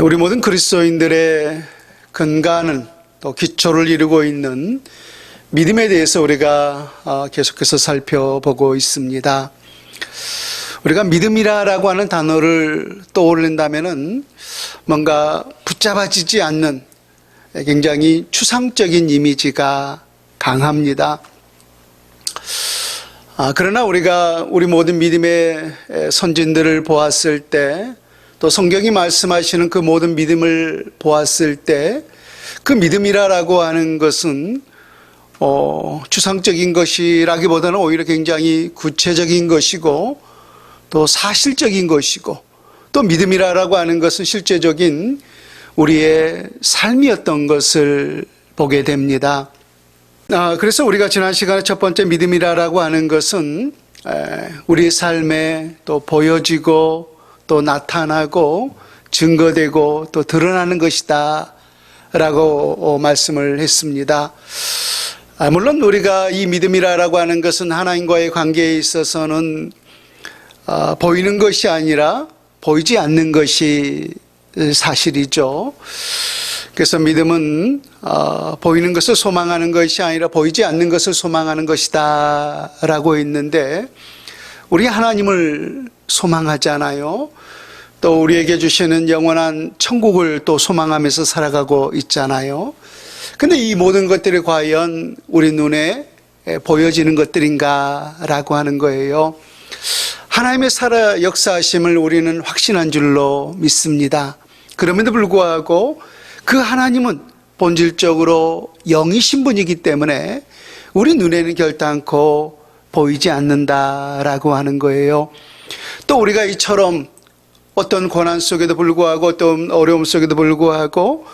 우리 모든 그리스도인들의 근간은 또 기초를 이루고 있는 믿음에 대해서 우리가 계속해서 살펴보고 있습니다. 우리가 믿음이라고 하는 단어를 떠올린다면은 뭔가 붙잡아지지 않는 굉장히 추상적인 이미지가 강합니다. 그러나 우리가 우리 모든 믿음의 선진들을 보았을 때, 또 성경이 말씀하시는 그 모든 믿음을 보았을 때, 그 믿음이라고 하는 것은 추상적인 것이라기보다는 오히려 굉장히 구체적인 것이고, 또 사실적인 것이고, 또 믿음이라고 하는 것은 실제적인 우리의 삶이었던 것을 보게 됩니다. 그래서 우리가 지난 시간에 첫 번째 믿음이라고 하는 것은 우리 삶에 또 보여지고 또 나타나고 증거되고 또 드러나는 것이다 라고 말씀을 했습니다. 물론 우리가 이 믿음이라고 하는 것은 하나님과의 관계에 있어서는 보이는 것이 아니라 보이지 않는 것이 사실이죠. 그래서 믿음은 보이는 것을 소망하는 것이 아니라 보이지 않는 것을 소망하는 것이다 라고 했는데, 우리 하나님을 소망하잖아요. 또 우리에게 주시는 영원한 천국을 또 소망하면서 살아가고 있잖아요. 근데 이 모든 것들이 과연 우리 눈에 보여지는 것들인가 라고 하는 거예요. 하나님의 살아 역사하심을 우리는 확신한 줄로 믿습니다. 그럼에도 불구하고 그 하나님은 본질적으로 영이신 분이기 때문에 우리 눈에는 결단코 보이지 않는다라고 하는 거예요. 또 우리가 이처럼 어떤 고난 속에도 불구하고 어떤 어려움 속에도 불구하고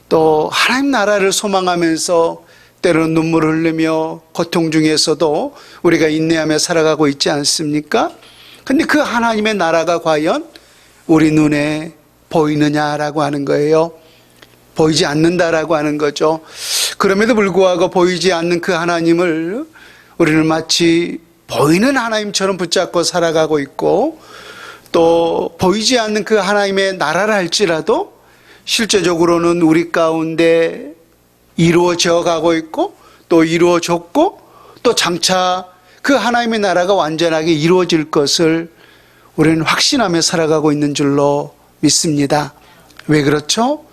또 하나님 나라를 소망하면서 때로는 눈물을 흘리며 고통 중에서도 우리가 인내하며 살아가고 있지 않습니까? 근데 그 하나님의 나라가 과연 우리 눈에 보이느냐라고 하는 거예요. 보이지 않는다라고 하는 거죠. 그럼에도 불구하고 보이지 않는 그 하나님을 우리는 마치 보이는 하나님처럼 붙잡고 살아가고 있고, 또 보이지 않는 그 하나님의 나라를 할지라도 실제적으로는 우리 가운데 이루어져 가고 있고 또 이루어졌고 또 장차 그 하나님의 나라가 완전하게 이루어질 것을 우리는 확신하며 살아가고 있는 줄로 믿습니다. 왜 그렇죠?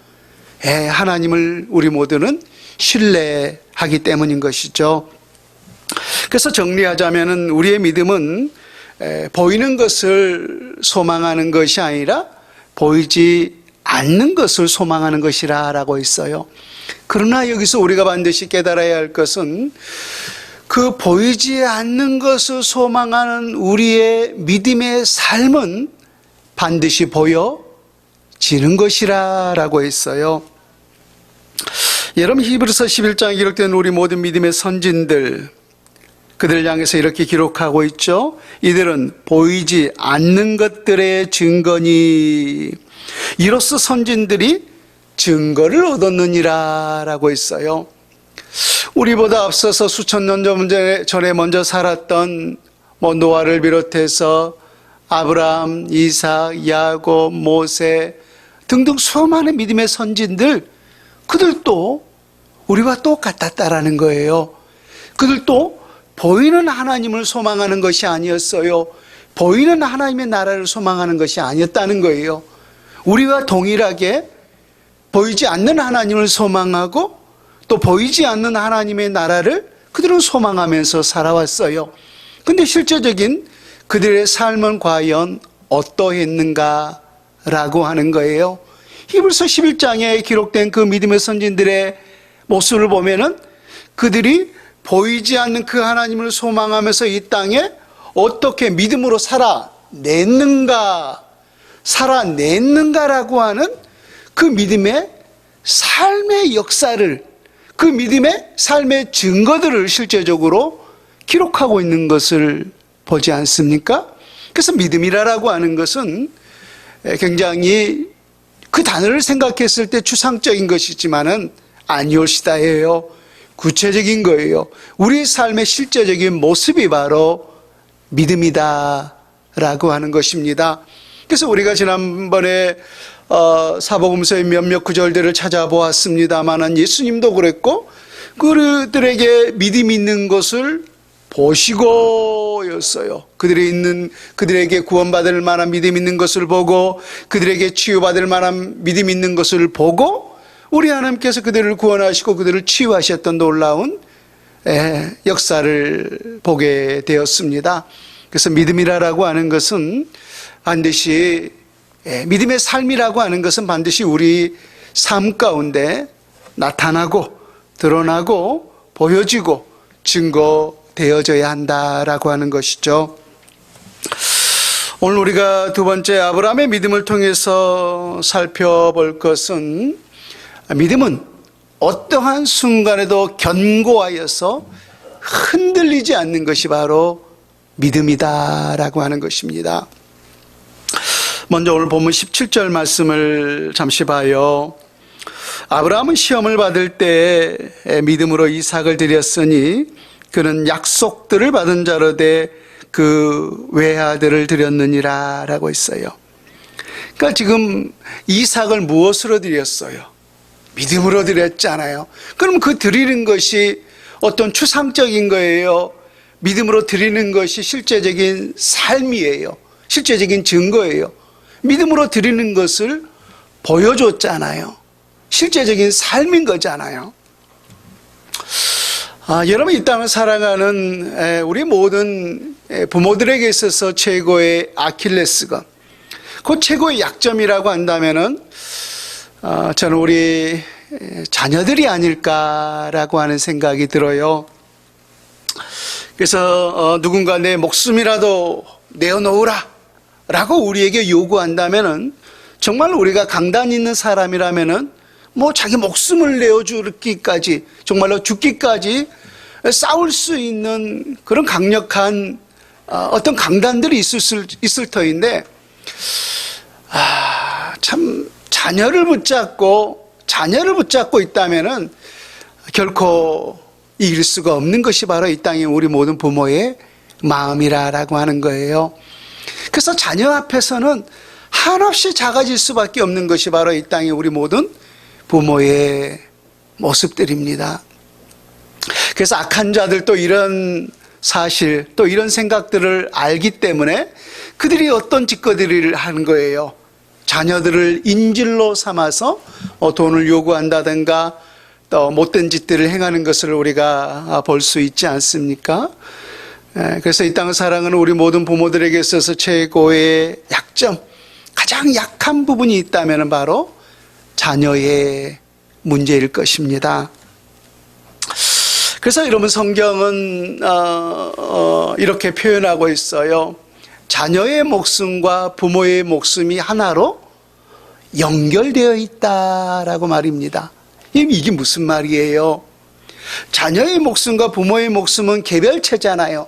하나님을 우리 모두는 신뢰하기 때문인 것이죠. 그래서 정리하자면은 우리의 믿음은 보이는 것을 소망하는 것이 아니라 보이지 않는 것을 소망하는 것이라고 했어요. 그러나 여기서 우리가 반드시 깨달아야 할 것은 그 보이지 않는 것을 소망하는 우리의 믿음의 삶은 반드시 보여지는 것이라고 했어요. 여러분, 히브리서 11장에 기록된 우리 모든 믿음의 선진들, 그들을 향해서 이렇게 기록하고 있죠. 이들은 보이지 않는 것들의 증거니 이로써 선진들이 증거를 얻었느니라 라고 했어요. 우리보다 앞서서 수천 년 전에 먼저 살았던 노아를 비롯해서 아브라함, 이삭, 야곱, 모세 등등 수많은 믿음의 선진들, 그들도 우리와 똑같았다라는 거예요. 그들도 보이는 하나님을 소망하는 것이 아니었어요. 보이는 하나님의 나라를 소망하는 것이 아니었다는 거예요. 우리와 동일하게 보이지 않는 하나님을 소망하고 또 보이지 않는 하나님의 나라를 그들은 소망하면서 살아왔어요. 근데 실제적인 그들의 삶은 과연 어떠했는가라고 하는 거예요. 히브리서 11장에 기록된 그 믿음의 선진들의 모습을 보면은 그들이 보이지 않는 그 하나님을 소망하면서 이 땅에 어떻게 믿음으로 살아냈는가라고 하는 그 믿음의 삶의 역사를, 그 믿음의 삶의 증거들을 실제적으로 기록하고 있는 것을 보지 않습니까? 그래서 믿음이라고 하는 것은 굉장히 그 단어를 생각했을 때 추상적인 것이지만은 아니오시다예요. 구체적인 거예요. 우리 삶의 실제적인 모습이 바로 믿음이다 라고 하는 것입니다. 그래서 우리가 지난번에 사복음서의 몇몇 구절들을 찾아보았습니다마는 예수님도 그랬고 그들에게 믿음 있는 것을 보시고였어요. 그들에게 구원받을 만한 믿음 있는 것을 보고 그들에게 치유받을 만한 믿음 있는 것을 보고 우리 하나님께서 그들을 구원하시고 그들을 치유하셨던 놀라운 역사를 보게 되었습니다. 그래서 믿음이라고 하는 것은 반드시 믿음의 삶이라고 하는 것은 반드시 우리 삶 가운데 나타나고 드러나고 보여지고 증거되어져야 한다라고 하는 것이죠. 오늘 우리가 두 번째 아브라함의 믿음을 통해서 살펴볼 것은 믿음은 어떠한 순간에도 견고하여서 흔들리지 않는 것이 바로 믿음이다라고 하는 것입니다. 먼저 오늘 본문 17절 말씀을 잠시 봐요. 아브라함은 시험을 받을 때 믿음으로 이삭을 드렸으니 그는 약속들을 받은 자로 돼 그 외아들을 드렸느니라 라고 했어요. 그러니까 지금 이삭을 무엇으로 드렸어요? 믿음으로 드렸잖아요. 그럼 그 드리는 것이 어떤 추상적인 거예요? 믿음으로 드리는 것이 실제적인 삶이에요. 실제적인 증거예요. 믿음으로 드리는 것을 보여줬잖아요. 실제적인 삶인 거잖아요. 여러분, 이 땅을 살아가는 우리 모든 부모들에게 있어서 최고의 아킬레스건, 그 최고의 약점이라고 한다면은 저는 우리 자녀들이 아닐까라고 하는 생각이 들어요. 그래서 누군가 내 목숨이라도 내어놓으라 라고 우리에게 요구한다면은 정말 우리가 강단 있는 사람이라면은 뭐 자기 목숨을 내어주기까지 정말로 죽기까지 싸울 수 있는 그런 강력한 어떤 강단들이 있을 터인데 참 자녀를 붙잡고 있다면은 결코 이길 수가 없는 것이 바로 이 땅의 우리 모든 부모의 마음이라고 하는 거예요. 그래서 자녀 앞에서는 한없이 작아질 수밖에 없는 것이 바로 이 땅의 우리 모든 부모의 모습들입니다. 그래서 악한 자들도 이런 사실, 또 이런 생각들을 알기 때문에 그들이 어떤 짓거리를 하는 거예요. 자녀들을 인질로 삼아서 돈을 요구한다든가 또 못된 짓들을 행하는 것을 우리가 볼 수 있지 않습니까? 그래서 이 땅을 사랑하는 우리 모든 부모들에게 있어서 최고의 약점, 가장 약한 부분이 있다면 바로 자녀의 문제일 것입니다. 그래서 여러분, 성경은 이렇게 표현하고 있어요. 자녀의 목숨과 부모의 목숨이 하나로 연결되어 있다라고 말입니다. 이게 무슨 말이에요? 자녀의 목숨과 부모의 목숨은 개별체잖아요.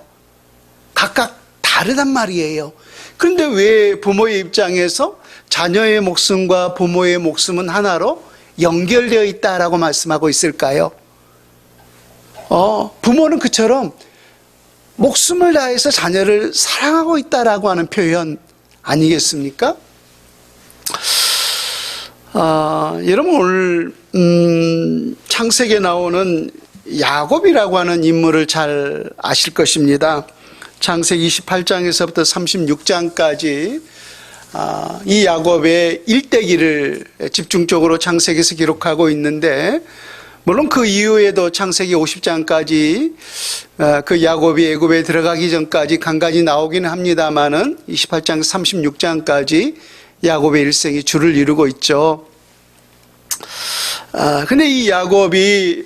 각각 다르단 말이에요. 그런데 왜 부모의 입장에서 자녀의 목숨과 부모의 목숨은 하나로 연결되어 있다라고 말씀하고 있을까요? 부모는 그처럼 목숨을 다해서 자녀를 사랑하고 있다라고 하는 표현 아니겠습니까? 여러분, 오늘 창세기에 나오는 야곱이라고 하는 인물을 잘 아실 것입니다. 창세기 28장에서부터 36장까지 이 야곱의 일대기를 집중적으로 창세기에서 기록하고 있는데, 물론 그 이후에도 창세기 50장까지 그 야곱이 애굽에 들어가기 전까지 간간히 나오기는 합니다만은 28장 36장까지 야곱의 일생이 줄을 이루고 있죠. 근데 이 야곱이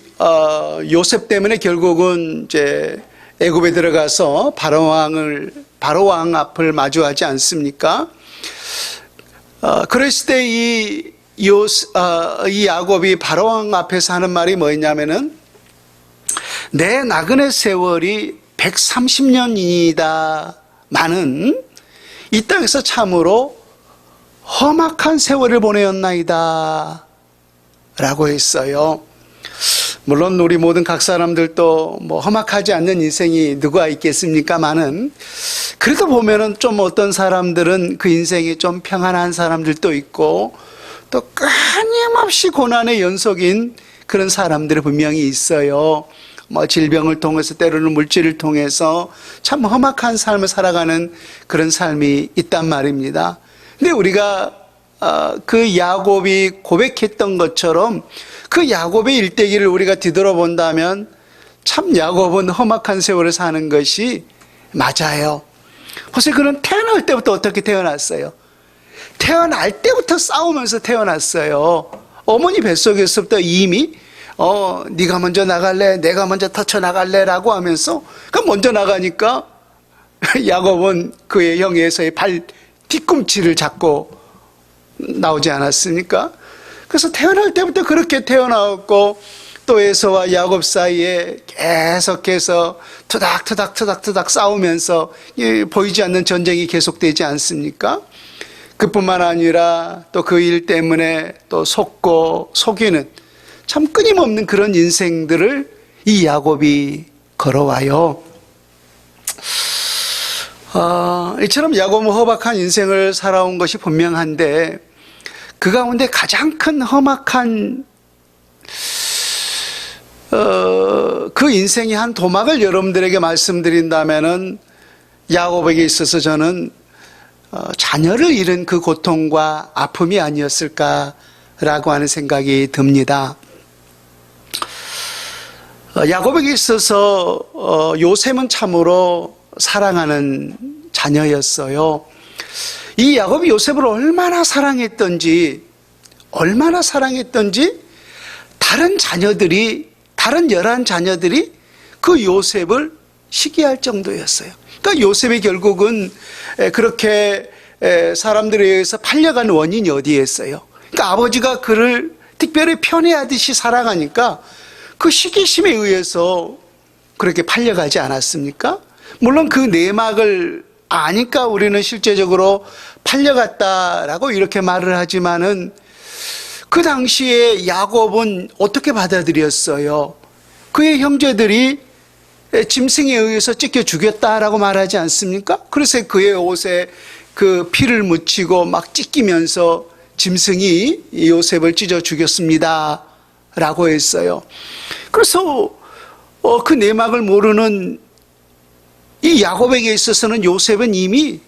요셉 때문에 결국은 이제 애굽에 들어가서 바로왕 앞을 마주하지 않습니까? 그랬을 때 이 야곱이 바로왕 앞에서 하는 말이 뭐였냐면은, 내 나그네 세월이 130년이다. 많은 이 땅에서 참으로 험악한 세월을 보내었나이다 라고 했어요. 물론 우리 모든 각 사람들도 뭐 험악하지 않는 인생이 누가 있겠습니까마는, 그래도 보면은 좀 어떤 사람들은 그 인생이 좀 평안한 사람들도 있고 또 끊임없이 고난의 연속인 그런 사람들이 분명히 있어요. 뭐 질병을 통해서 때로는 물질을 통해서 참 험악한 삶을 살아가는 그런 삶이 있단 말입니다. 근데 우리가 그 야곱이 고백했던 것처럼 그 야곱의 일대기를 우리가 뒤돌아본다면 참 야곱은 험악한 세월을 사는 것이 맞아요. 혹시 그는 태어날 때부터 어떻게 태어났어요? 태어날 때부터 싸우면서 태어났어요. 어머니 뱃속에서부터 이미 네가 먼저 나갈래? 내가 먼저 터쳐나갈래? 라고 하면서 먼저 나가니까 야곱은 그의 형 에서의 발 뒤꿈치를 잡고 나오지 않았습니까? 그래서 태어날 때부터 그렇게 태어나왔고 또 에서와 야곱 사이에 계속해서 투닥투닥 싸우면서 보이지 않는 전쟁이 계속되지 않습니까? 그뿐만 아니라 또 그 일 때문에 또 속고 속이는 참 끊임없는 그런 인생들을 이 야곱이 걸어와요. 이처럼 야곱은 허박한 인생을 살아온 것이 분명한데 그 가운데 가장 큰 험악한 그 인생의 한 도막을 여러분들에게 말씀드린다면은 야곱에게 있어서 저는 자녀를 잃은 그 고통과 아픔이 아니었을까라고 하는 생각이 듭니다. 야곱에게 있어서 요셉은 참으로 사랑하는 자녀였어요. 이 야곱이 요셉을 얼마나 사랑했던지 다른 11자녀들이 그 요셉을 시기할 정도였어요. 그러니까 요셉이 결국은 그렇게 사람들에 의해서 팔려간 원인이 어디에 있어요? 그러니까 아버지가 그를 특별히 편애하듯이 사랑하니까 그 시기심에 의해서 그렇게 팔려가지 않았습니까? 물론 그 내막을 아니까 우리는 실제적으로 팔려갔다라고 이렇게 말을 하지만은 그 당시에 야곱은 어떻게 받아들였어요? 그의 형제들이 짐승에 의해서 찢겨 죽였다라고 말하지 않습니까? 그래서 그의 옷에 그 피를 묻히고 막 찢기면서 짐승이 요셉을 찢어 죽였습니다 라고 했어요. 그래서 그 내막을 모르는 이 야곱에게 있어서는 요셉은 이미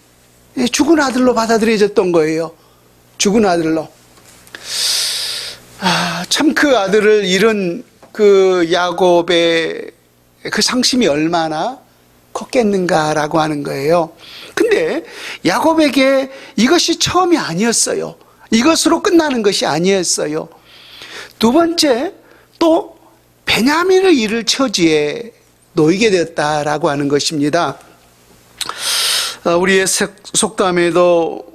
죽은 아들로 받아들여졌던 거예요. 죽은 아들로. 참 그 아들을 잃은 그 야곱의 그 상심이 얼마나 컸겠는가라고 하는 거예요. 근데 야곱에게 이것이 처음이 아니었어요. 이것으로 끝나는 것이 아니었어요. 두 번째, 또 베냐민을 잃을 처지에 놓이게 되었다라고 하는 것입니다. 우리의 속담에도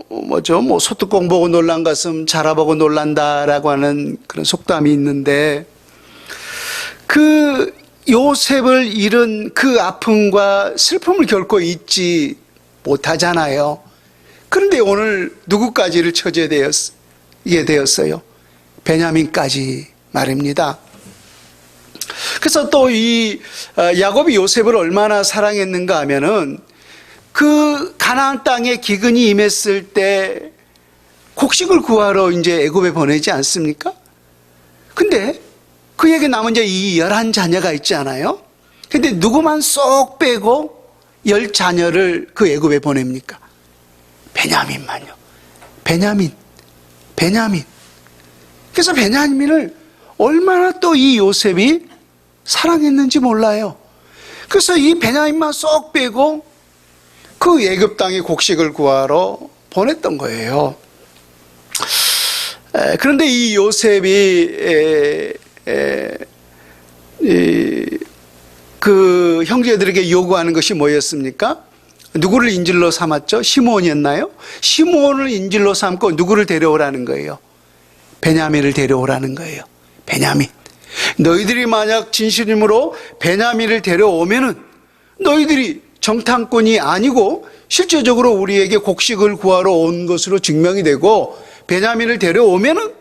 소뚜껑 보고 놀란 가슴 자라보고 놀란다라고 하는 그런 속담이 있는데, 그 요셉을 잃은 그 아픔과 슬픔을 결코 잊지 못하잖아요. 그런데 오늘 누구까지를 처지게 되었어요? 베냐민까지 말입니다. 그래서 또 이 야곱이 요셉을 얼마나 사랑했는가 하면은 그 가나안 땅에 기근이 임했을 때 곡식을 구하러 이제 애굽에 보내지 않습니까? 근데 그에게 남은 이제 이 11자녀가 있지 않아요? 근데 누구만 쏙 빼고 10자녀를 그 애굽에 보냅니까? 베냐민만요. 베냐민. 그래서 베냐민을 얼마나 또 이 요셉이 사랑했는지 몰라요. 그래서 이 베냐민만 쏙 빼고 그 애굽 땅에 곡식을 구하러 보냈던 거예요. 그런데 이 요셉이 그 형제들에게 요구하는 것이 뭐였습니까? 누구를 인질로 삼았죠? 시므온이었나요? 시므온을 인질로 삼고 누구를 데려오라는 거예요? 베냐민을 데려오라는 거예요. 베냐민. 너희들이 만약 진실임으로 베냐민을 데려오면은 너희들이 정탐꾼이 아니고 실제적으로 우리에게 곡식을 구하러 온 것으로 증명이 되고, 베냐민을 데려오면은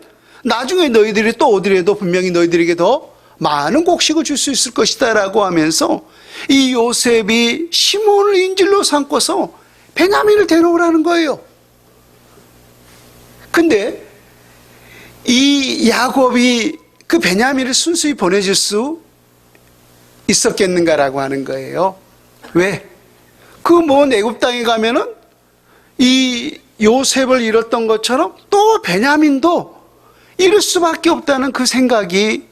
나중에 너희들이 또 오더라도 분명히 너희들에게 더 많은 곡식을 줄 수 있을 것이다 라고 하면서 이 요셉이 시몬을 인질로 삼고서 베냐민을 데려오라는 거예요. 근데 이 야곱이 그 베냐민을 순수히 보내줄 수 있었겠는가라고 하는 거예요. 왜? 그 먼 애굽 땅에 가면은 이 요셉을 잃었던 것처럼 또 베냐민도 잃을 수밖에 없다는 그 생각이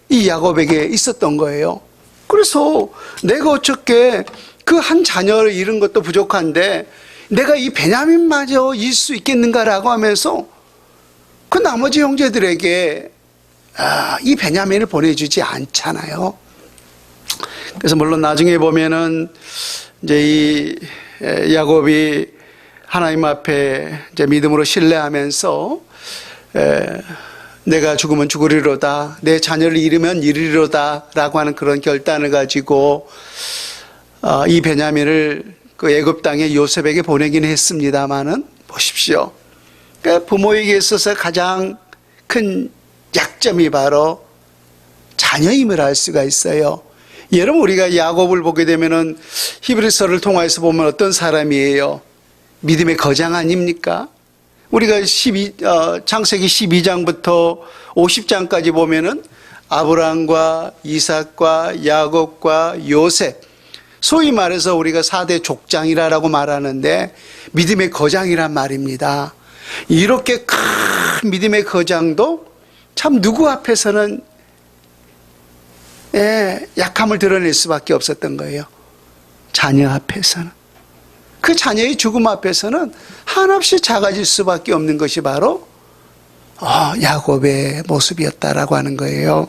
이 야곱에게 있었던 거예요. 그래서 내가 어떻게 그 한 자녀를 잃은 것도 부족한데 내가 이 베냐민마저 잃을 수 있겠는가라고 하면서 그 나머지 형제들에게 이 베냐민을 보내주지 않잖아요. 그래서 물론 나중에 보면은 이제 이 야곱이 하나님 앞에 이제 믿음으로 신뢰하면서 내가 죽으면 죽으리로다, 내 자녀를 잃으면 잃으리로다라고 하는 그런 결단을 가지고 이 베냐민을 그 애굽 땅에 요셉에게 보내긴 했습니다만은 보십시오. 그러니까 부모에게 있어서 가장 큰 약점이 바로 자녀임을 알 수가 있어요. 여러분, 우리가 야곱을 보게 되면은 히브리서를 통해서 보면 어떤 사람이에요? 믿음의 거장 아닙니까? 우리가 창세기 12장부터 50장까지 보면은 아브라함과 이삭과 야곱과 요셉, 소위 말해서 우리가 4대 족장이라고 말하는데 믿음의 거장이란 말입니다. 이렇게 큰 믿음의 거장도 참 누구 앞에서는 약함을 드러낼 수밖에 없었던 거예요. 자녀 앞에서는. 그 자녀의 죽음 앞에서는 한없이 작아질 수밖에 없는 것이 바로 야곱의 모습이었다라고 하는 거예요.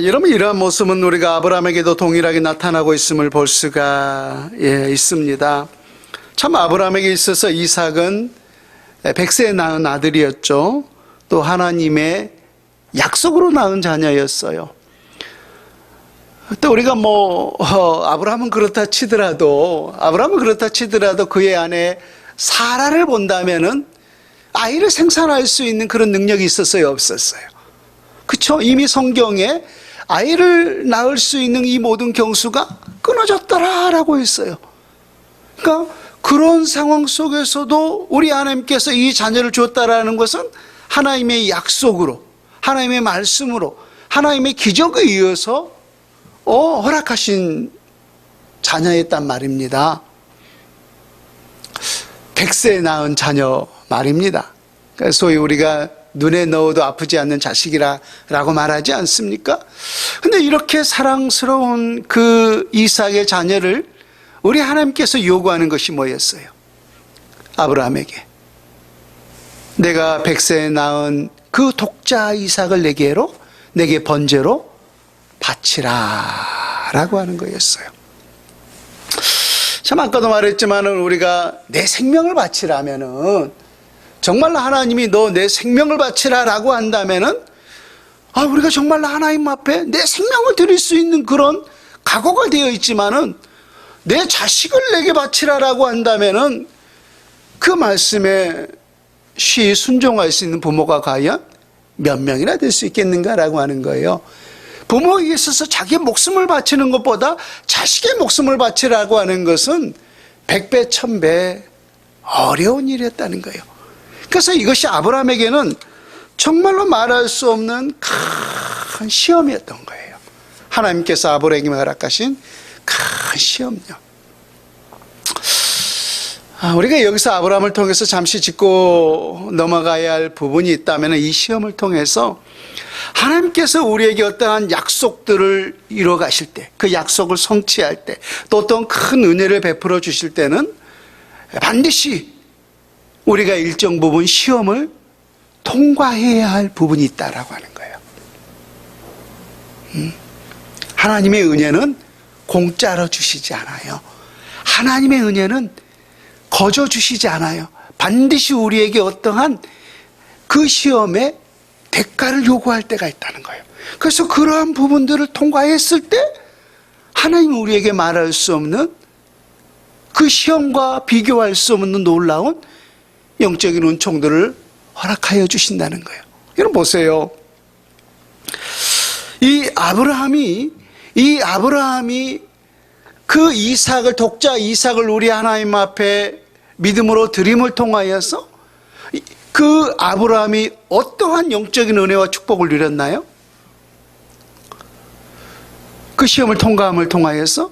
여러분, 이러한 모습은 우리가 아브라함에게도 동일하게 나타나고 있음을 볼 수가 있습니다. 참 아브라함에게 있어서 이삭은 100세에 낳은 아들이었죠. 또 하나님의 약속으로 낳은 자녀였어요. 또 우리가 아브라함은 그렇다 치더라도 그의 아내 사라를 본다면은 아이를 생산할 수 있는 그런 능력이 있었어요, 없었어요? 그렇죠? 이미 성경에 아이를 낳을 수 있는 이 모든 경수가 끊어졌더라라고 했어요. 그러니까 그런 상황 속에서도 우리 하나님께서 이 자녀를 줬다라는 것은 하나님의 약속으로, 하나님의 말씀으로, 하나님의 기적에 이어서 허락하신 자녀였단 말입니다. 100세에 낳은 자녀 말입니다. 그러니까 소위 우리가 눈에 넣어도 아프지 않는 자식이라고 말하지 않습니까? 근데 이렇게 사랑스러운 그 이삭의 자녀를 우리 하나님께서 요구하는 것이 뭐였어요? 아브라함에게 내가 100세에 낳은 그 독자 이삭을 내게 번제로 바치라 라고 하는 거였어요. 참 아까도 말했지만 우리가 내 생명을 바치라면은, 정말로 하나님이 너 내 생명을 바치라 라고 한다면은 우리가 정말로 하나님 앞에 내 생명을 드릴 수 있는 그런 각오가 되어 있지만은 내 자식을 내게 바치라 라고 한다면은 그 말씀에 쉬이 순종할 수 있는 부모가 과연 몇 명이나 될 수 있겠는가라고 하는 거예요. 부모에게 있어서 자기의 목숨을 바치는 것보다 자식의 목숨을 바치라고 하는 것은 100배, 1000배 어려운 일이었다는 거예요. 그래서 이것이 아브라함에게는 정말로 말할 수 없는 큰 시험이었던 거예요. 하나님께서 아브라함에게 허락하신 큰 시험요. 우리가 여기서 아브라함을 통해서 잠시 짚고 넘어가야 할 부분이 있다면 이 시험을 통해서 하나님께서 우리에게 어떠한 약속들을 이뤄 가실 때, 그 약속을 성취할 때, 또 어떤 큰 은혜를 베풀어 주실 때는 반드시 우리가 일정 부분 시험을 통과해야 할 부분이 있다라고 하는 거예요. 하나님의 은혜는 공짜로 주시지 않아요. 하나님의 은혜는 거저 주시지 않아요. 반드시 우리에게 어떠한 그 시험에 대가를 요구할 때가 있다는 거예요. 그래서 그러한 부분들을 통과했을 때 하나님은 우리에게 말할 수 없는, 그 시험과 비교할 수 없는 놀라운 영적인 은총들을 허락하여 주신다는 거예요. 여러분 보세요. 이 아브라함이 그 이삭을, 독자 이삭을 우리 하나님 앞에 믿음으로 드림을 통하여서 그 아브라함이 어떠한 영적인 은혜와 축복을 누렸나요? 그 시험을 통과함을 통하여서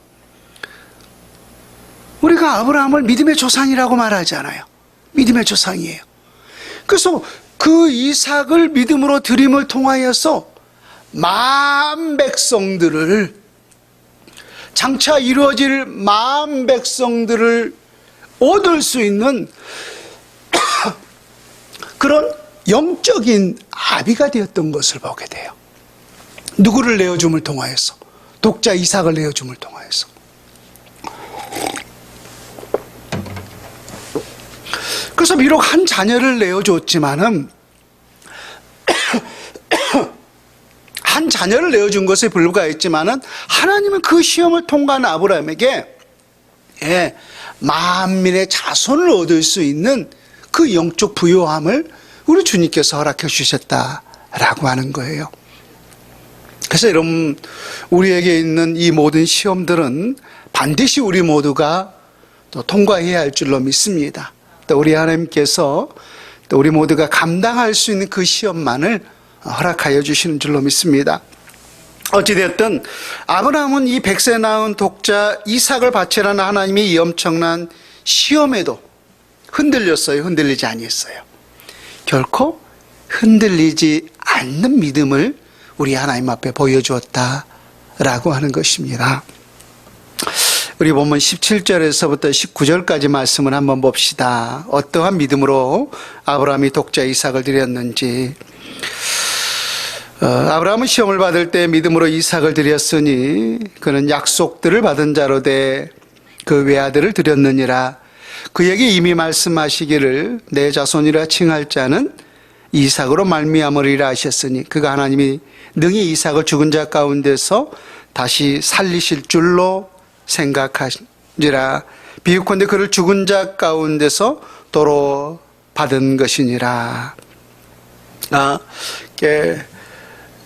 우리가 아브라함을 믿음의 조상이라고 말하잖아요. 믿음의 조상이에요. 그래서 그 이삭을 믿음으로 드림을 통하여서 만 백성들을, 장차 이루어질 만 백성들을 얻을 수 있는 그런 영적인 아비가 되었던 것을 보게 돼요. 누구를 내어줌을 통하여서? 독자 이삭을 내어줌을 통하여서. 그래서 비록 한 자녀를 내어줬지만은 한 자녀를 내어준 것에 불과했지만은 하나님은 그 시험을 통과한 아브라함에게 만민의 자손을 얻을 수 있는 그 영적 부요함을 우리 주님께서 허락해 주셨다라고 하는 거예요. 그래서 여러분, 우리에게 있는 이 모든 시험들은 반드시 우리 모두가 또 통과해야 할 줄로 믿습니다. 또 우리 하나님께서 또 우리 모두가 감당할 수 있는 그 시험만을 허락하여 주시는 줄로 믿습니다. 어찌되었든 아브라함은 이 100세 낳은 독자 이삭을 바치라는 하나님의 이 엄청난 시험에도 흔들렸어요? 흔들리지 아니했어요? 결코 흔들리지 않는 믿음을 우리 하나님 앞에 보여주었다라고 하는 것입니다. 우리 본문 17절에서부터 19절까지 말씀을 한번 봅시다. 어떠한 믿음으로 아브라함이 독자 이삭을 드렸는지. 아브라함은 시험을 받을 때 믿음으로 이삭을 드렸으니 그는 약속들을 받은 자로 돼 그 외아들을 드렸느니라. 그에게 이미 말씀하시기를 내 자손이라 칭할 자는 이삭으로 말미암으리라 하셨으니 그가 하나님이 능히 이삭을 죽은 자 가운데서 다시 살리실 줄로 생각하시니라. 비유컨대 그를 죽은 자 가운데서 도로 받은 것이니라.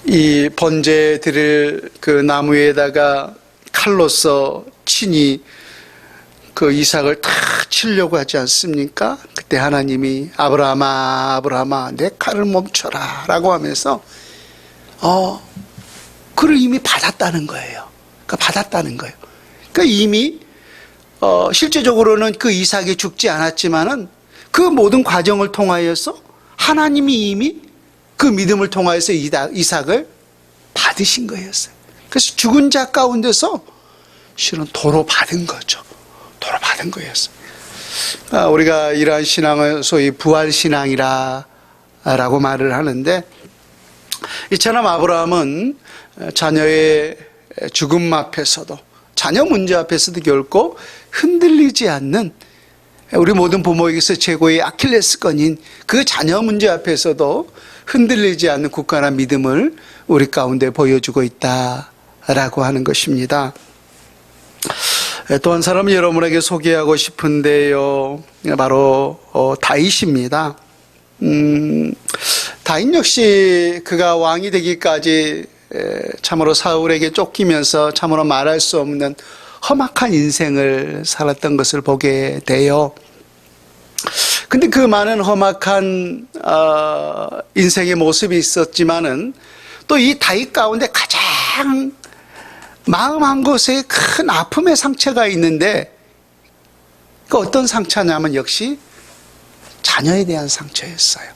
이 번제 드릴 그 나무에다가 칼로서 친히 그 이삭을 탁 치려고 하지 않습니까? 그때 하나님이 아브라함아 아브라함아 내 칼을 멈춰라 라고 하면서 그를 이미 받았다는 거예요. 그러니까 받았다는 거예요. 그러니까 이미 실제적으로는 그 이삭이 죽지 않았지만은 그 모든 과정을 통하여서 하나님이 이미 그 믿음을 통하여서 이삭을 받으신 거였어요. 그래서 죽은 자 가운데서 실은 도로 받은 거죠. 도로 받은 거였어요. 우리가 이러한 신앙을 소위 부활신앙이라고 말을 하는데, 이처럼 아브라함은 자녀의 죽음 앞에서도, 자녀 문제 앞에서도 결코 흔들리지 않는, 우리 모든 부모에게서 최고의 아킬레스건인 그 자녀 문제 앞에서도 흔들리지 않는 굳건한 믿음을 우리 가운데 보여주고 있다라고 하는 것입니다. 또 한 사람 여러분에게 소개하고 싶은데요, 바로 다윗입니다. 다윗 역시 그가 왕이 되기까지 참으로 사울에게 쫓기면서 참으로 말할 수 없는 험악한 인생을 살았던 것을 보게 돼요. 근데 그 많은 험악한 인생의 모습이 있었지만은 또 이 다윗 가운데 가장 마음 한 곳에 큰 아픔의 상처가 있는데, 그 어떤 상처냐면 역시 자녀에 대한 상처였어요.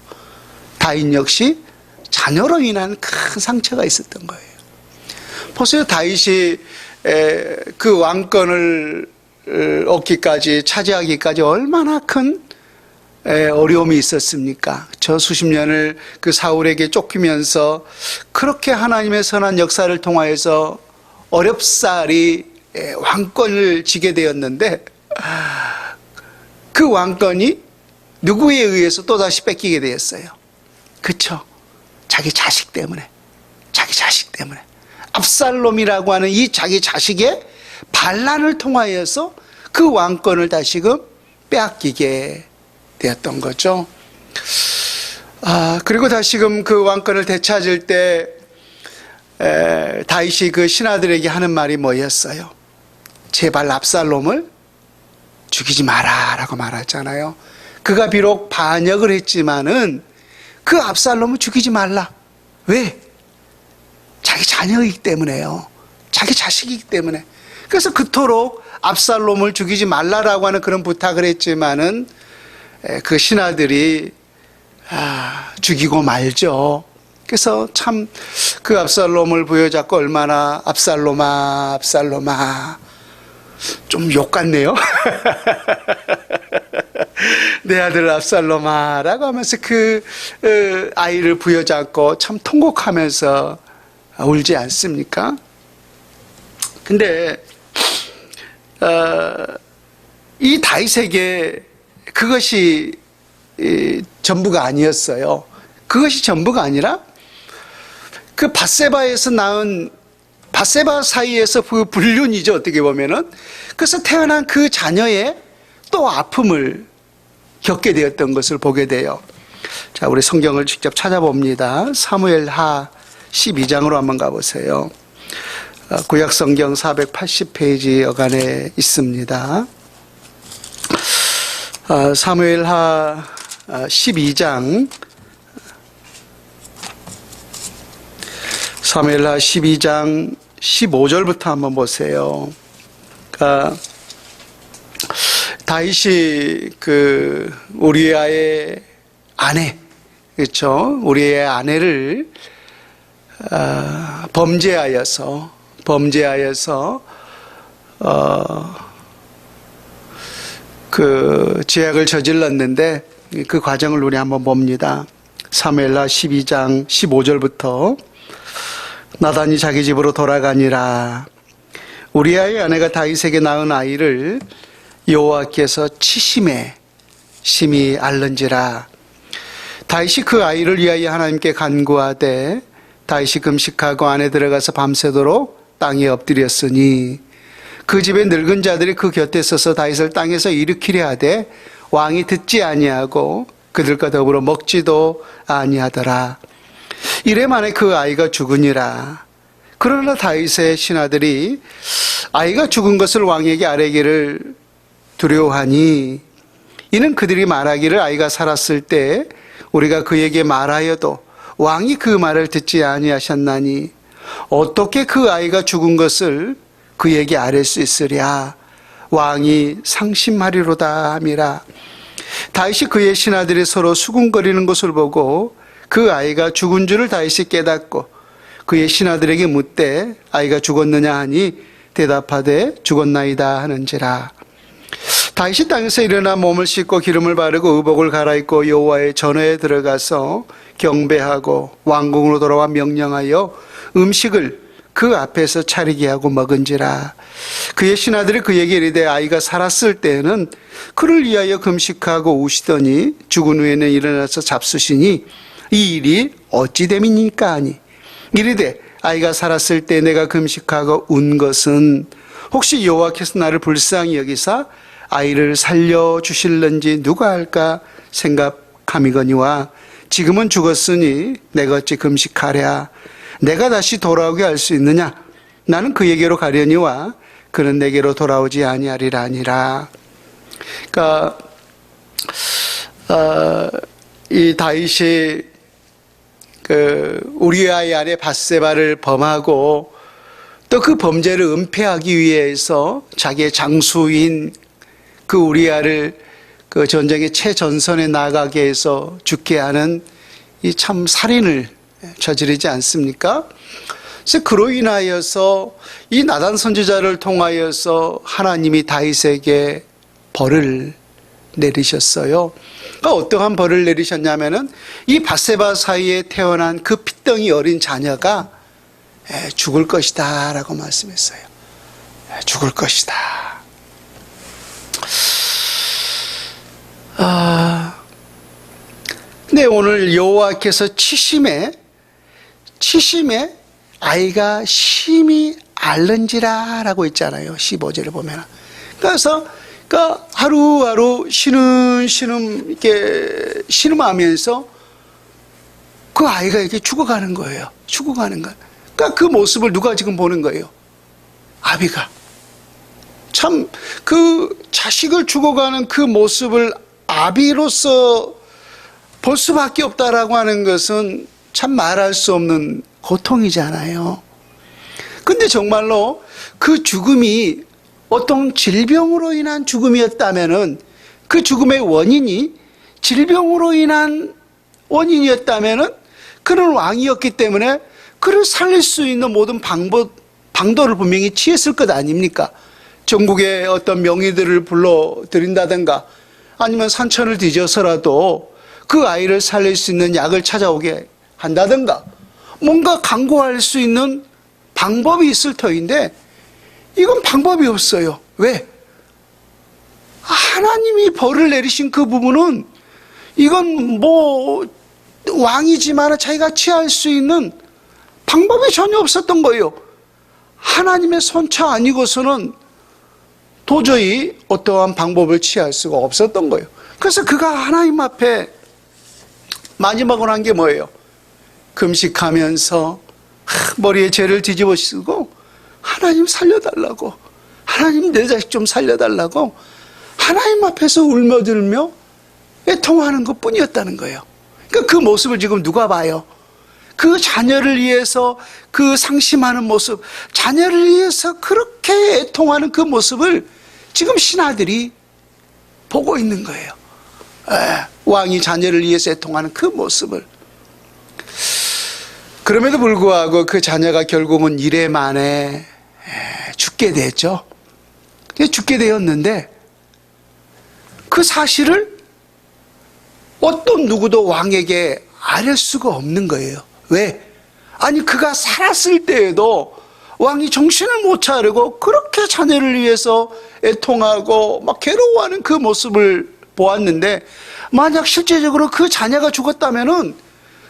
다윗 역시 자녀로 인한 큰 상처가 있었던 거예요. 보세요, 다윗이 그 왕권을 얻기까지, 차지하기까지 얼마나 큰 어려움이 있었습니까? 저 수십 년을 그 사울에게 쫓기면서 그렇게 하나님의 선한 역사를 통하여서 어렵사리 왕권을 지게 되었는데, 그 왕권이 누구에 의해서 또다시 뺏기게 되었어요? 그쵸? 자기 자식 때문에. 자기 자식 때문에. 압살롬이라고 하는 이 자기 자식의 반란을 통하여서 그 왕권을 다시금 빼앗기게 되었던 거죠. 그리고 다시금 그 왕권을 되찾을 때 다윗이 그 신하들에게 하는 말이 뭐였어요? 제발 압살롬을 죽이지 마라라고 말했잖아요. 그가 비록 반역을 했지만은 그 압살롬을 죽이지 말라. 왜? 자기 자녀이기 때문에요. 자기 자식이기 때문에. 그래서 그토록 압살롬을 죽이지 말라라고 하는 그런 부탁을 했지만은 그 신하들이 죽이고 말죠. 그래서 참 그 압살롬을 부여잡고 얼마나 압살롬아 압살롬아 좀 욕 같네요. 내 아들 압살롬아라고 하면서 그 아이를 부여잡고 참 통곡하면서 울지 않습니까? 근데 이 다윗에게 그것이 전부가 아니었어요. 그것이 전부가 아니라 그 밧세바에서 낳은 밧세바 사이에서 그 불륜이죠, 어떻게 보면은. 그래서 태어난 그 자녀의 또 아픔을 겪게 되었던 것을 보게 돼요. 자, 우리 성경을 직접 찾아봅니다. 사무엘하 12장으로 한번 가보세요. 구약 성경 480페이지 여간에 있습니다. 사무엘하 12장 사무엘하 12장 15절부터 한번 보세요. 그러니까 다윗이 그 우리아의 아내, 그렇죠? 우리의 아내를 범죄하여서 그 죄악을 저질렀는데 그 과정을 우리 한번 봅니다. 사무엘하 12장 15절부터 나단이 자기 집으로 돌아가니라. 우리아의 아내가 다윗에게 낳은 아이를 여호와께서 치심에 심히 앓는지라. 다윗이 그 아이를 위하여 하나님께 간구하되 다윗이 금식하고 안에 들어가서 밤새도록 땅에 엎드렸으니 그 집의 늙은 자들이 그 곁에 서서 다윗을 땅에서 일으키려 하되 왕이 듣지 아니하고 그들과 더불어 먹지도 아니하더라. 이래 만에 그 아이가 죽으니라. 그러나 다윗의 신하들이 아이가 죽은 것을 왕에게 아뢰기를 두려워하니 이는 그들이 말하기를 아이가 살았을 때 우리가 그에게 말하여도 왕이 그 말을 듣지 아니하셨나니 어떻게 그 아이가 죽은 것을 그에게 아뢰 수 있으랴. 왕이 상심하리로다 함이라. 다윗이 그의 신하들이 서로 수군거리는 것을 보고 그 아이가 죽은 줄을 다윗이 깨닫고 그의 신하들에게 묻되 아이가 죽었느냐 하니 대답하되 죽었나이다 하는지라. 다윗이 땅에서 일어나 몸을 씻고 기름을 바르고 의복을 갈아입고 여호와의 전회에 들어가서 경배하고 왕궁으로 돌아와 명령하여 음식을 그 앞에서 차리게 하고 먹은지라. 그의 신하들이 그에게 이르되 아이가 살았을 때에는 그를 위하여 금식하고 우시더니 죽은 후에는 일어나서 잡수시니 이 일이 어찌 됨이니까 하니 이르되 아이가 살았을 때 내가 금식하고 운 것은 혹시 여호와께서 나를 불쌍히 여기사 아이를 살려주실는지 누가 알까 생각함이거니와 지금은 죽었으니 내가 어찌 금식하랴. 내가 다시 돌아오게 할 수 있느냐. 나는 그에게로 가려니와 그는 내게로 돌아오지 아니하리라 아니라. 그러니까 이 다윗이 그 우리아의 아내 밧세바를 범하고 또 그 범죄를 은폐하기 위해서 자기의 장수인 그 우리아를 그 전쟁의 최전선에 나가게 해서 죽게 하는 이 참 살인을 저지르지 않습니까? 그래서 그로 인하여서 이 나단 선지자를 통하여서 하나님이 다윗에게 벌을 내리셨어요. 그러니까 어떠한 벌을 내리셨냐면은 이 밧세바 사이에 태어난 그 핏덩이 어린 자녀가 죽을 것이다 라고 말씀했어요. 죽을 것이다. 근데 오늘 여호와께서 치심에 아이가 심히 앓는지라 라고 있잖아요. 15절을 보면. 그래서 그러니까 하루하루 이렇게 신음하면서 그 아이가 이렇게 죽어가는 거예요. 죽어가는 거예요. 그러니까 그 모습을 누가 지금 보는 거예요? 아비가. 참 그 자식을 죽어가는 그 모습을 아비로서 볼 수밖에 없다라고 하는 것은 참 말할 수 없는 고통이잖아요. 근데 정말로 그 죽음이 어떤 질병으로 인한 죽음이었다면은, 그 죽음의 원인이 질병으로 인한 원인이었다면은 그는 왕이었기 때문에 그를 살릴 수 있는 모든 방도를 분명히 취했을 것 아닙니까? 전국의 어떤 명의들을 불러들인다든가 아니면 산천을 뒤져서라도 그 아이를 살릴 수 있는 약을 찾아오게 한다든가 뭔가 강구할 수 있는 방법이 있을 터인데 이건 방법이 없어요. 왜? 하나님이 벌을 내리신 그 부분은 이건 뭐 왕이지만 자기가 취할 수 있는 방법이 전혀 없었던 거예요. 하나님의 선처 아니고서는 도저히 어떠한 방법을 취할 수가 없었던 거예요. 그래서 그가 하나님 앞에 마지막으로 한 게 뭐예요? 금식하면서 머리에 죄를 뒤집어 쓰고 하나님 살려달라고, 하나님 내 자식 좀 살려달라고 하나님 앞에서 울며들며 애통하는 것뿐이었다는 거예요. 그러니까 그 모습을 지금 누가 봐요? 그 자녀를 위해서 그 상심하는 모습, 자녀를 위해서 그렇게 애통하는 그 모습을 지금 신하들이 보고 있는 거예요. 왕이 자녀를 위해서 애통하는 그 모습을. 그럼에도 불구하고 그 자녀가 결국은 이래 만에 죽게 됐죠. 죽게 되었는데 그 사실을 어떤 누구도 왕에게 알 수가 없는 거예요. 왜? 아니 그가 살았을 때에도 왕이 정신을 못 차리고 그렇게 자녀를 위해서 애통하고 막 괴로워하는 그 모습을 보았는데, 만약 실제적으로 그 자녀가 죽었다면은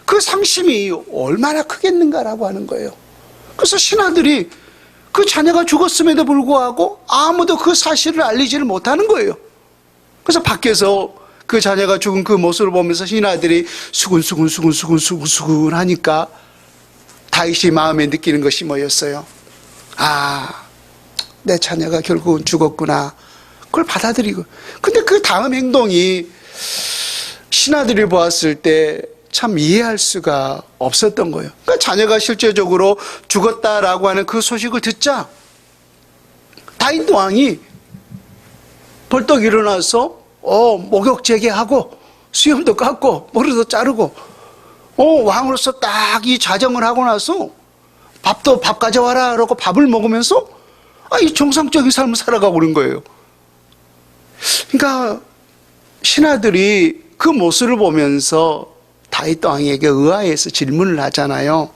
그 상심이 얼마나 크겠는가라고 하는 거예요. 그래서 신하들이 그 자녀가 죽었음에도 불구하고 아무도 그 사실을 알리지를 못하는 거예요. 그래서 밖에서 그 자녀가 죽은 그 모습을 보면서 신하들이 수근수근 하니까 다윗이 마음에 느끼는 것이 뭐였어요? 아, 내 자녀가 결국은 죽었구나. 그걸 받아들이고. 근데 그 다음 행동이 신하들이 보았을 때 참 이해할 수가 없었던 거예요. 그러니까 자녀가 실제적으로 죽었다라고 하는 그 소식을 듣자 다윗 왕이 벌떡 일어나서 목욕 재개하고 수염도 깎고 머리도 자르고 왕으로서 딱 이 자정을 하고 나서 밥 가져와라 라고 밥을 먹으면서 이 정상적인 삶을 살아가고 그런 거예요. 그러니까 신하들이 그 모습을 보면서 다윗 왕에게 의아해서 질문을 하잖아요.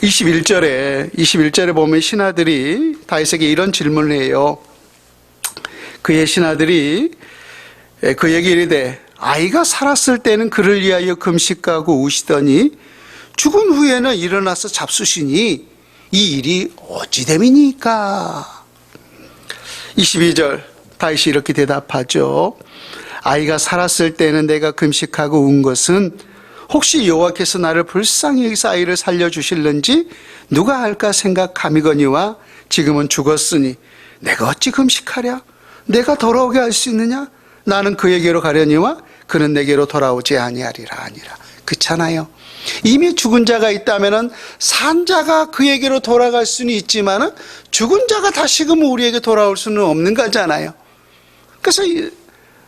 21절에 보면 신하들이 다윗에게 이런 질문을 해요. 그의 신하들이 그에게 이르되 아이가 살았을 때는 그를 위하여 금식하고 우시더니 죽은 후에는 일어나서 잡수시니 이 일이 어찌 됨이니까? 22절 다윗이 이렇게 대답하죠. 아이가 살았을 때는 내가 금식하고 운 것은 혹시 여호와께서 나를 불쌍히 여기서 아이를 살려주실는지 누가 알까 생각함이거니와 지금은 죽었으니 내가 어찌 금식하랴? 내가 돌아오게 할 수 있느냐? 나는 그에게로 가려니와 그는 내게로 돌아오지 아니하리라. 아니라. 그렇잖아요. 이미 죽은 자가 있다면 산 자가 그에게로 돌아갈 수는 있지만 죽은 자가 다시금 우리에게 돌아올 수는 없는 거잖아요. 그래서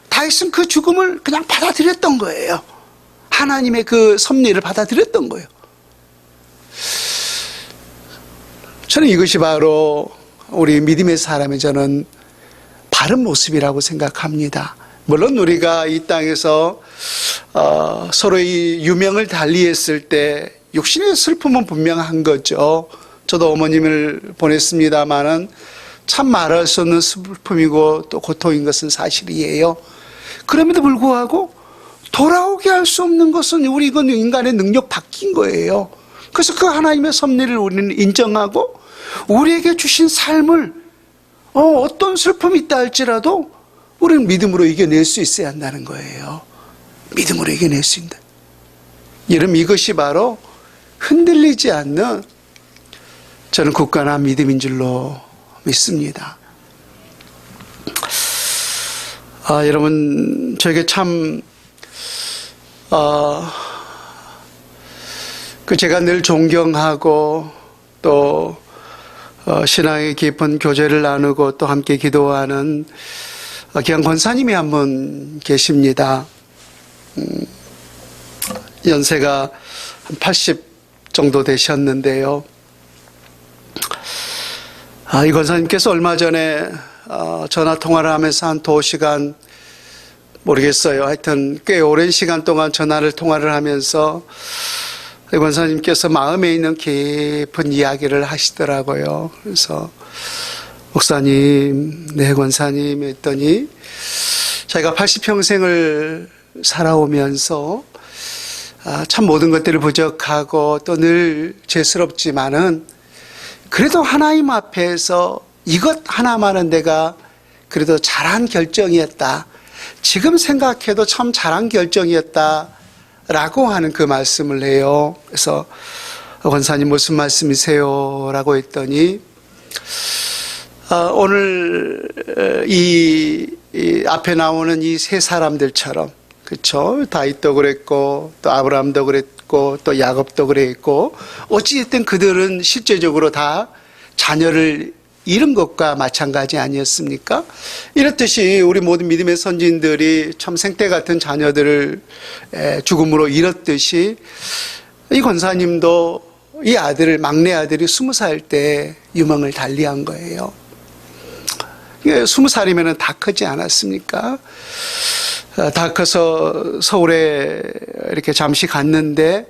다윗은 그 죽음을 그냥 받아들였던 거예요. 하나님의 그 섭리를 받아들였던 거예요. 저는 이것이 바로 우리 믿음의 사람의 저는 바른 모습이라고 생각합니다. 물론 우리가 이 땅에서 서로의 유명을 달리했을 때 육신의 슬픔은 분명한 거죠. 저도 어머님을 보냈습니다마는 참 말할 수 없는 슬픔이고 또 고통인 것은 사실이에요. 그럼에도 불구하고 돌아오게 할 수 없는 것은 우리 이건 인간의 능력 바뀐 거예요. 그래서 그 하나님의 섭리를 우리는 인정하고 우리에게 주신 삶을 어떤 슬픔이 있다 할지라도 우리는 믿음으로 이겨낼 수 있어야 한다는 거예요. 믿음으로 이겨낼 수 있다. 여러분 이것이 바로 흔들리지 않는 저는 굳건한 믿음인 줄로 믿습니다. 여러분, 저에게 참, 제가 늘 존경하고 또, 신앙의 깊은 교제를 나누고 또 함께 기도하는 귀한 권사님이 한 분 계십니다. 연세가 한 80 정도 되셨는데요. 이 권사님께서 얼마 전에 전화 통화를 하면서 한 2시간 모르겠어요. 하여튼 꽤 오랜 시간 동안 통화를 하면서 이 권사님께서 마음에 있는 깊은 이야기를 하시더라고요. 그래서 목사님, 네 권사님 했더니 자기가 80평생을 살아오면서 참 모든 것들이 부족하고 또 늘 죄스럽지만은 그래도 하나님 앞에서 이것 하나만은 내가 그래도 잘한 결정이었다. 지금 생각해도 참 잘한 결정이었다. 라고 하는 그 말씀을 해요. 그래서 권사님 무슨 말씀이세요? 라고 했더니 오늘 이 앞에 나오는 이 세 사람들처럼 그렇죠? 다윗도 그랬고 또 아브라함도 그랬고 또 야곱도 그랬고 어찌됐든 그들은 실제적으로 다 자녀를 잃은 것과 마찬가지 아니었습니까? 이렇듯이 우리 모든 믿음의 선진들이 참 생태 같은 자녀들을 죽음으로 잃었듯이 이 권사님도 이 막내 아들이 20살 때 유망을 달리한 거예요. 20살이면 다 크지 않았습니까? 다 커서 서울에 이렇게 잠시 갔는데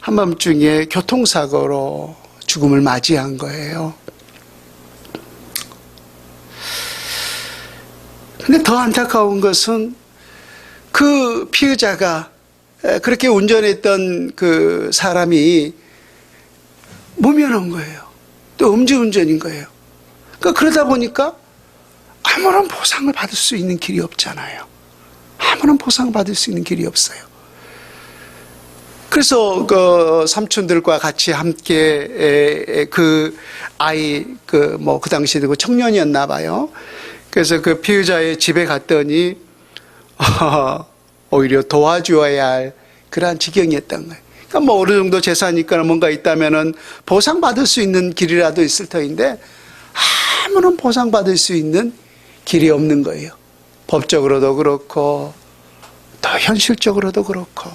한밤중에 교통사고로 죽음을 맞이한 거예요. 근데 더 안타까운 것은 그 피해자가 그렇게 운전했던 그 사람이 무면허인 거예요. 또 음주운전인 거예요. 그러다 보니까 아무런 보상을 받을 수 있는 길이 없잖아요. 아무런 보상을 받을 수 있는 길이 없어요. 그래서 그 삼촌들과 같이 함께 그 아이 그 당시에 그 청년이었나 봐요. 그래서 그 피해자의 집에 갔더니 오히려 도와주어야 할 그러한 지경이었던 거예요. 그러니까 어느 정도 재산이 있거나 뭔가 있다면은 보상받을 수 있는 길이라도 있을 터인데 아무런 보상받을 수 있는 길이 없는 거예요. 법적으로도 그렇고 또 현실적으로도 그렇고.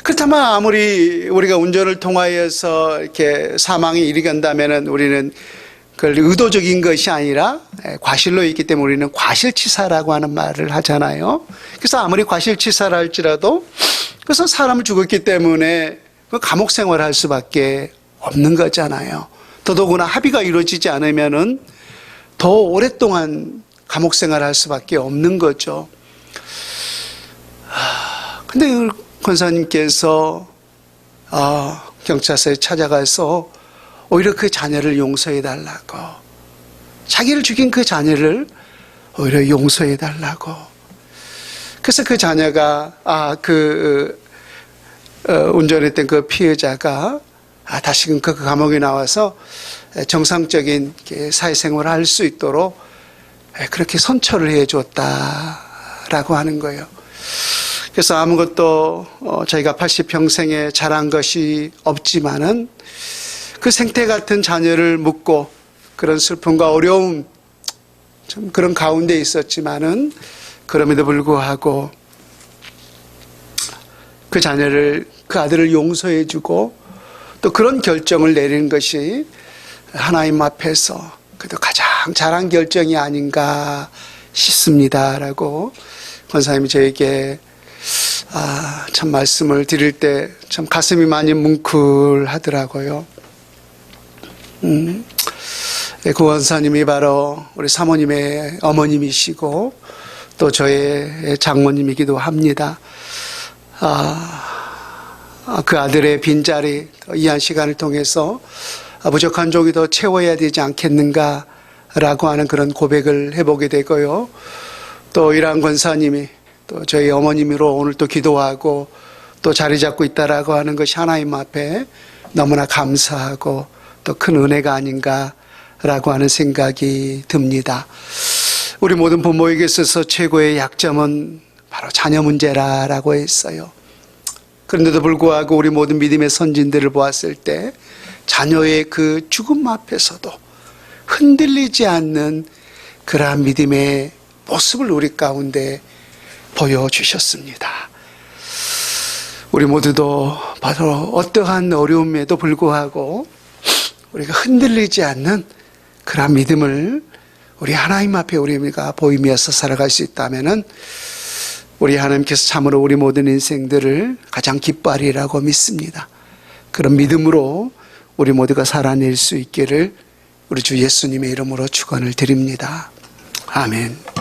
그렇다면 아무리 우리가 운전을 통하여서 이렇게 사망에 이르간다면은 우리는 그걸 의도적인 것이 아니라 과실로 있기 때문에 우리는 과실치사라고 하는 말을 하잖아요. 그래서 아무리 과실치사를 할지라도 그래서 사람을 죽었기 때문에 감옥 생활을 할 수밖에 없는 거잖아요. 더더구나 합의가 이루어지지 않으면은 더 오랫동안 감옥 생활을 할 수밖에 없는 거죠. 근데 권사님께서 경찰서에 찾아가서 오히려 그 자녀를 용서해 달라고, 자기를 죽인 그 자녀를 오히려 용서해 달라고. 그래서 그 자녀가 운전했던 그 피해자가 다시금 그 감옥에 나와서 정상적인 사회생활을 할 수 있도록 그렇게 선처를 해줬다라고 하는 거예요. 그래서 아무것도 저희가 80평생에 잘한 것이 없지만은 그 생태 같은 자녀를 묻고 그런 슬픔과 어려움 참 그런 가운데 있었지만은 그럼에도 불구하고 그 아들을 용서해주고 또 그런 결정을 내리는 것이 하나님 앞에서 그래도 가장 잘한 결정이 아닌가 싶습니다라고 권사님이 저에게 참 말씀을 드릴 때 참 가슴이 많이 뭉클하더라고요. 그 권사님이 바로 우리 사모님의 어머님이시고 또 저의 장모님이기도 합니다. 그 아들의 빈자리 이 한 시간을 통해서 부족한 종이 더 채워야 되지 않겠는가라고 하는 그런 고백을 해보게 되고요. 또 이러한 권사님이 또 저희 어머님으로 오늘 또 기도하고 또 자리 잡고 있다라고 하는 것이 하나님 앞에 너무나 감사하고 또 큰 은혜가 아닌가라고 하는 생각이 듭니다. 우리 모든 부모에게 있어서 최고의 약점은 바로 자녀 문제라고 했어요. 그런데도 불구하고 우리 모든 믿음의 선진들을 보았을 때 자녀의 그 죽음 앞에서도 흔들리지 않는 그러한 믿음의 모습을 우리 가운데 보여주셨습니다. 우리 모두도 바로 어떠한 어려움에도 불구하고 우리가 흔들리지 않는 그러한 믿음을 우리 하나님 앞에 우리가 보이면서 살아갈 수 있다면은 우리 하나님께서 참으로 우리 모든 인생들을 가장 기뻐하리라고 믿습니다. 그런 믿음으로 우리 모두가 살아낼 수 있기를 우리 주 예수님의 이름으로 축원을 드립니다. 아멘.